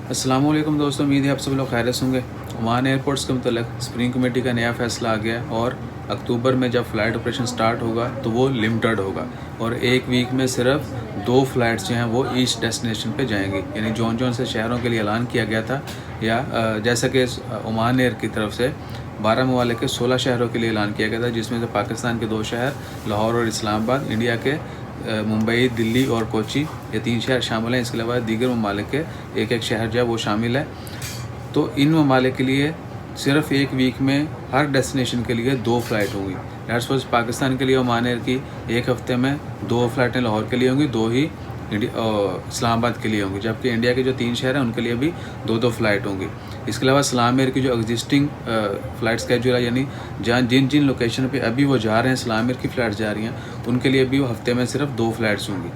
अस्सलाम वालेकुम दोस्तों, उम्मीद है आप सब लोग खैरियत होंगे। ओमान एयरपोर्ट्स के मतलब स्प्रिंग कमेटी का नया फ़ैसला आ गया और अक्टूबर में जब फ़्लाइट ऑपरेशन स्टार्ट होगा तो वो लिमिटेड होगा और एक वीक में सिर्फ 2 फ़्लाइट्स जो हैं वो ईच डेस्टिनेशन पे जाएंगी। यानी जौन जौन से शहरों के लिए ऐलान किया गया था या जैसा कि ओमान एयर की तरफ से 12 ममालिक के 16 शहरों के लिए ऐलान किया गया था, जिसमें से पाकिस्तान के 2 शहर लाहौर और इस्लामाबाद, इंडिया के मुंबई, दिल्ली और कोची, ये 3 शहर शामिल हैं। इसके अलावा दीगर ममालिक के एक शहर जो है वो शामिल है। तो इन ममालिक के लिए सिर्फ एक वीक में हर डेस्टिनेशन के लिए 2 फ़्लाइट होंगी। लेट्स सपोज पाकिस्तान के लिए ओमान एयर की एक हफ़्ते में 2 फ़्लाइटें लाहौर के लिए होंगी, 2 ही इस्लामाबाद के लिए होंगी, जबकि इंडिया के जो 3 शहर हैं उनके लिए भी 2-2 फ़्लाइट होंगी। इसके अलावा सलाम एयर की जो एग्जिस्टिंग फ़्लाइट स्केड्यूल है, यानी जहाँ जिन जिन लोकेशन पे अभी वो जा रहे हैं, सलाम एयर की फ़्लाइट जा रही हैं, उनके लिए भी वो हफ़्ते में सिर्फ 2 फ़्लाइट्स होंगी।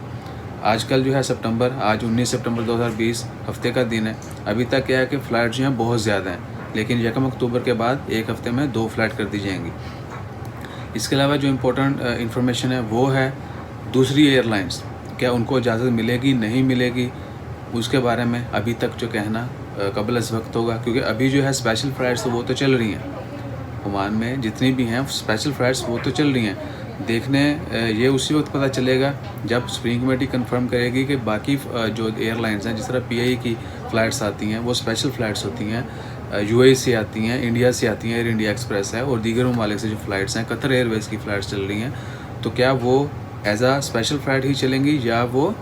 आजकल जो है आज 19 सितंबर 2020 हफ़्ते का दिन है। अभी तक क्या है कि फ़्लाइट जो हैं बहुत ज़्यादा हैं, लेकिन 1 अक्टूबर के बाद एक हफ़्ते में 2 फ़्लाइट कर दी जाएंगी। इसके अलावा जो इम्पोर्टेंट इंफॉर्मेशन है वो है दूसरी एयरलाइंस, क्या उनको इजाज़त मिलेगी नहीं मिलेगी, उसके बारे में अभी तक जो कहना कबल अज़ वक्त होगा, क्योंकि अभी जो है स्पेशल फ़्लाइट्स तो वो तो चल रही हैं ओमान में, जितनी भी हैं स्पेशल फ़्लाइट्स वो तो चल रही हैं। देखने ये उसी वक्त पता चलेगा जब स्प्रिंग कमेटी कंफर्म करेगी कि बाकी जो एयरलाइंस हैं, जिस तरह पीआई की फ़्लाइट्स आती हैं वो स्पेशल फ़्लाइट्स होती हैं, यूएई से आती हैं, इंडिया से आती हैं, एयर इंडिया एक्सप्रेस है, और दीगर ममालिक से जो फ़्लाइट्स हैं, कतर एयरवेज़ की फ़्लाइट्स चल रही हैं, तो क्या वो एज आ स्पेशल फ़्लाइट ही चलेंगी या वो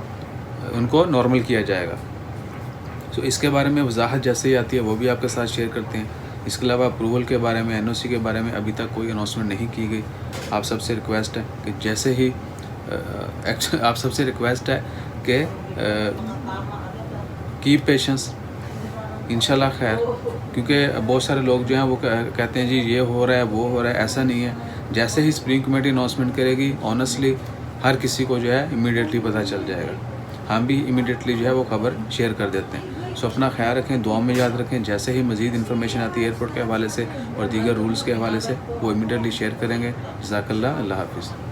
उनको नॉर्मल किया जाएगा। तो इसके बारे में वजाहत जैसे ही आती है वो भी आपके साथ शेयर करते हैं। इसके अलावा अप्रूवल के बारे में, एनओसी के बारे में अभी तक कोई अनाउंसमेंट नहीं की गई। आप सबसे रिक्वेस्ट है कि जैसे ही आप सबसे रिक्वेस्ट है कि कीप पेशेंस, इंशाल्लाह खैर, क्योंकि बहुत सारे लोग जो हैं वो कहते हैं जी ये हो रहा है वो हो रहा है, ऐसा नहीं है। जैसे ही स्प्रिंग कमेटी अनाउंसमेंट करेगी, ऑनेस्टली हर किसी को जो है इमीडिएटली पता चल जाएगा। हम भी इमीडिएटली जो है वो खबर शेयर कर देते हैं। सो अपना ख्याल रखें, दुआ में याद रखें। जैसे ही मज़ीद इन्फॉर्मेशन आती है एयरपोर्ट के हवाले से और दीगर रूल्स के हवाले से, वो इमीडिएटली शेयर करेंगे। जज़ाकल्लाह, अल्लाह हाफ़िज़।